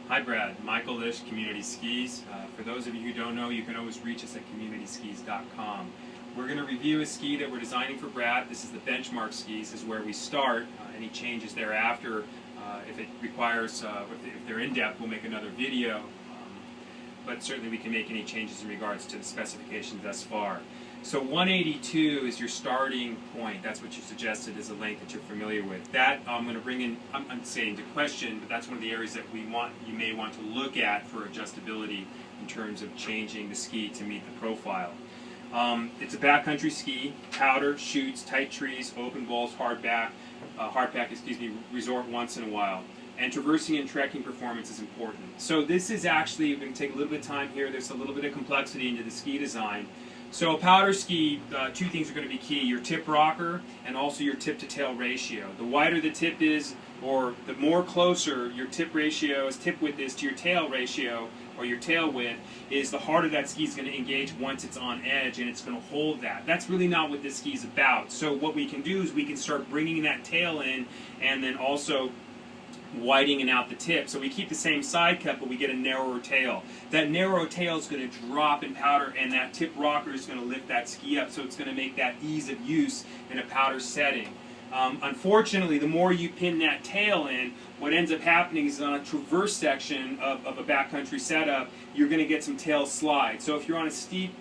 Hi Brad, Michael Lish, Community Skis. For those of you who don't know, you can always reach us at communityskis.com. We're going to review a ski that we're designing for Brad. This is the benchmark skis. This is where we start. Any changes thereafter, if it requires, if they're in depth, we'll make another video. But certainly we can make any changes in regards to the specifications thus far. So 182 is your starting point. That's what you suggested as a length that you're familiar with. That I'm going to bring in, I'm saying to question, but that's one of the areas that you may want to look at for adjustability in terms of changing the ski to meet the profile. It's a backcountry ski, powder, chutes, tight trees, open bowls, hardpack, resort once in a while. And traversing and trekking performance is important. So this is actually, we're going to take a little bit of time here. There's a little bit of complexity into the ski design. So a powder ski, two things are going to be key: your tip rocker and also your tip to tail ratio. The wider the tip is, or the more closer your tip width is to your tail ratio, or your tail width, is the harder that ski is going to engage once it's on edge, and it's going to hold that. That's really not what this ski is about. So what we can do is we can start bringing that tail in, and then also widening out the tip. So we keep the same side cut, but we get a narrower tail. That narrow tail is going to drop in powder, and that tip rocker is going to lift that ski up, so it's going to make that ease of use in a powder setting. Unfortunately, the more you pin that tail in, what ends up happening is on a traverse section of a backcountry setup, you're going to get some tail slide. So if you're on a steep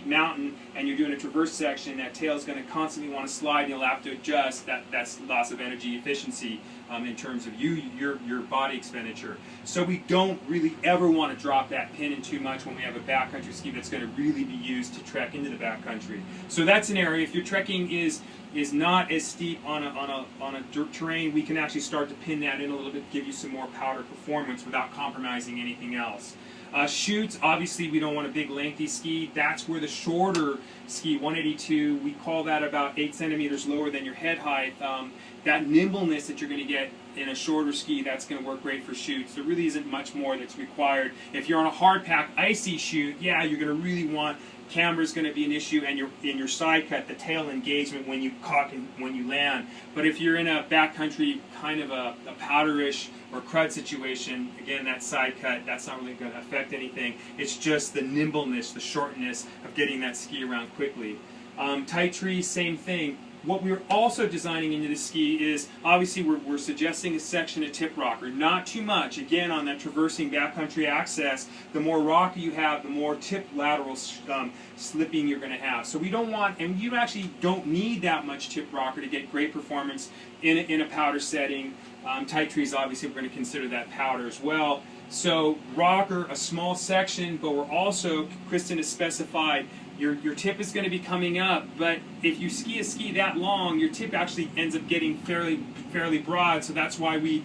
mountain and you're doing a traverse section, that tail is going to constantly want to slide, and you'll have to adjust. That's loss of energy efficiency in terms of your body expenditure. So we don't really ever want to drop that pin in too much when we have a backcountry ski that's going to really be used to trek into the backcountry. So that's an area. If your trekking is not as steep on a dirt terrain, we can actually start to pin that in a little bit, give you some more powder performance without compromising anything else. Chutes, obviously we don't want a big lengthy ski. That's where the shorter ski, 182, we call that about 8 centimeters lower than your head height. That nimbleness that you're going to get in a shorter ski, that's going to work great for chutes. There really isn't much more that's required. If you're on a hard pack icy chute, yeah, you're going to really want camber is going to be an issue, and your side cut, the tail engagement when you cock and when you land. But if you're in a backcountry kind of a powderish or crud situation, again, that side cut, that's not really going to affect anything. It's just the nimbleness, the shortness of getting that ski around quickly. Tight trees, same thing. What we're also designing into the ski is, obviously we're suggesting a section of tip rocker, not too much. Again, on that traversing backcountry access, the more rocker you have, the more tip lateral slipping you're going to have. So we don't want, and you actually don't need that much tip rocker to get great performance in a powder setting. Tight trees, obviously we're going to consider that powder as well. So rocker, a small section, but we're also, Kristen has specified, your tip is going to be coming up, but if you ski a ski that long, your tip actually ends up getting fairly broad. So that's why the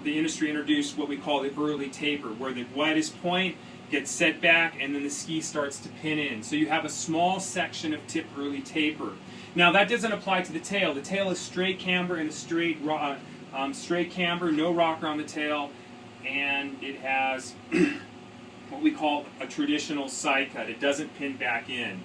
industry introduced what we call the early taper, where the widest point gets set back and then the ski starts to pin in. So you have a small section of tip early taper. Now that doesn't apply to the tail. The tail is straight camber and a straight camber, no rocker on the tail, and it has what we call a traditional side cut. It doesn't pin back in.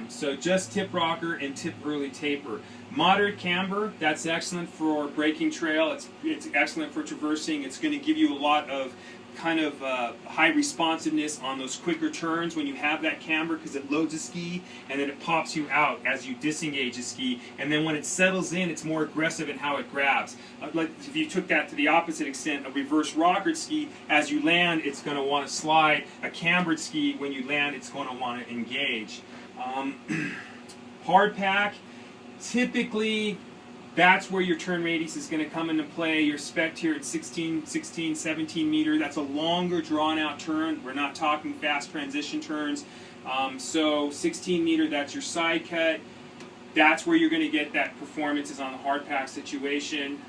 So just tip rocker and tip early taper. Moderate camber, that's excellent for braking trail. It's excellent for traversing. It's going to give you a lot of kind of high responsiveness on those quicker turns when you have that camber, because it loads a ski and then it pops you out as you disengage a ski, and then when it settles in, it's more aggressive in how it grabs. Like if you took that to the opposite extent, a reverse rockered ski, as you land, it's going to want to slide. A cambered ski, when you land, it's going to want to engage. Hard pack, typically that's where your turn radius is going to come into play. You're spec'd here at 16, 17 meter. That's a longer drawn out turn. We're not talking fast transition turns. So 16 meter, that's your side cut. That's where you're going to get that performance, is on the hard pack situation.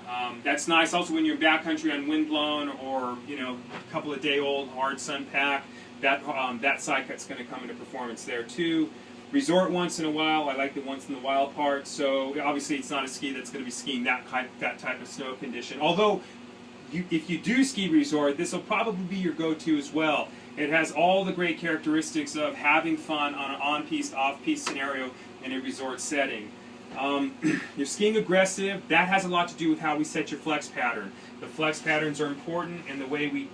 That's nice also when you're backcountry on windblown or a couple of day old hard sun pack. That side cut's going to come into performance there too. Resort once in a while, I like the once in a while part. So obviously it's not a ski that's going to be skiing that type of snow condition. Although if you do ski resort, this will probably be your go-to as well. It has all the great characteristics of having fun on an on-piste, off-piste scenario in a resort setting. You're skiing aggressive. That has a lot to do with how we set your flex pattern. The flex patterns are important, and the way we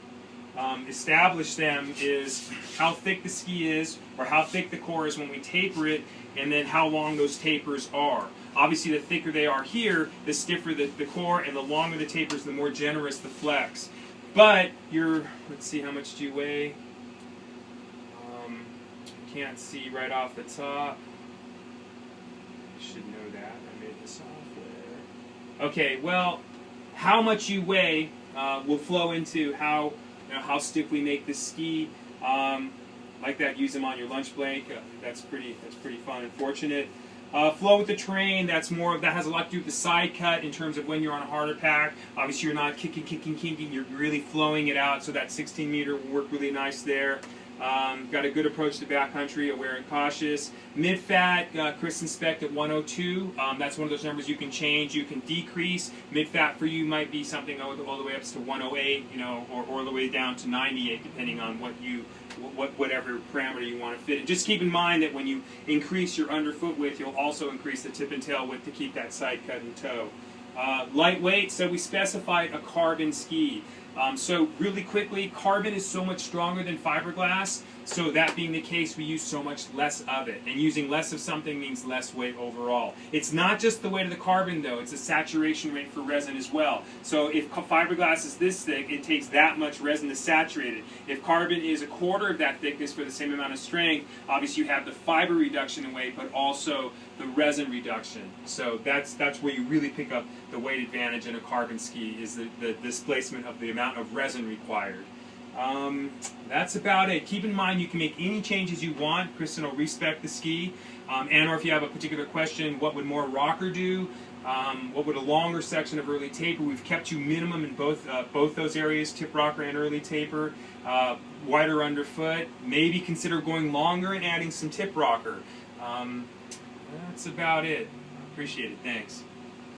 establish them is how thick the ski is, or how thick the core is when we taper it, and then how long those tapers are. Obviously, the thicker they are here, the stiffer the core, and the longer the tapers, the more generous the flex. But let's see, how much do you weigh? Can't see right off the top. I should know that. I made the software. Okay, well, how much you weigh will flow into how stiff we make this ski. Like that, use them on your lunch break. That's pretty fun and fortunate. Flow with the terrain, that has a lot to do with the side cut in terms of when you're on a harder pack. Obviously, you're not kicking, you're really flowing it out, so that 16 meter will work really nice there. Got a good approach to backcountry, aware and cautious. Mid-fat, Chris inspect at 102. That's one of those numbers you can change, you can decrease. Mid-fat for you might be something all the way up to 108, or all the way down to 98, depending on whatever parameter you want to fit in. Just keep in mind that when you increase your underfoot width, you'll also increase the tip and tail width to keep that side cut and toe. Lightweight, so we specified a carbon ski. So really quickly, carbon is so much stronger than fiberglass, so that being the case, we use so much less of it. And using less of something means less weight overall. It's not just the weight of the carbon, though. It's the saturation rate for resin as well. So if fiberglass is this thick, it takes that much resin to saturate it. If carbon is a quarter of that thickness for the same amount of strength, obviously you have the fiber reduction in weight, but also the resin reduction. So that's where you really pick up the weight advantage in a carbon ski, is the displacement of the amount of resin required. That's about it. Keep in mind you can make any changes you want. Kristen will respec the ski. And or if you have a particular question, what would more rocker do? What would a longer section of early taper? We've kept you minimum in both those areas, tip rocker and early taper. Wider underfoot. Maybe consider going longer and adding some tip rocker. That's about it. Appreciate it. Thanks.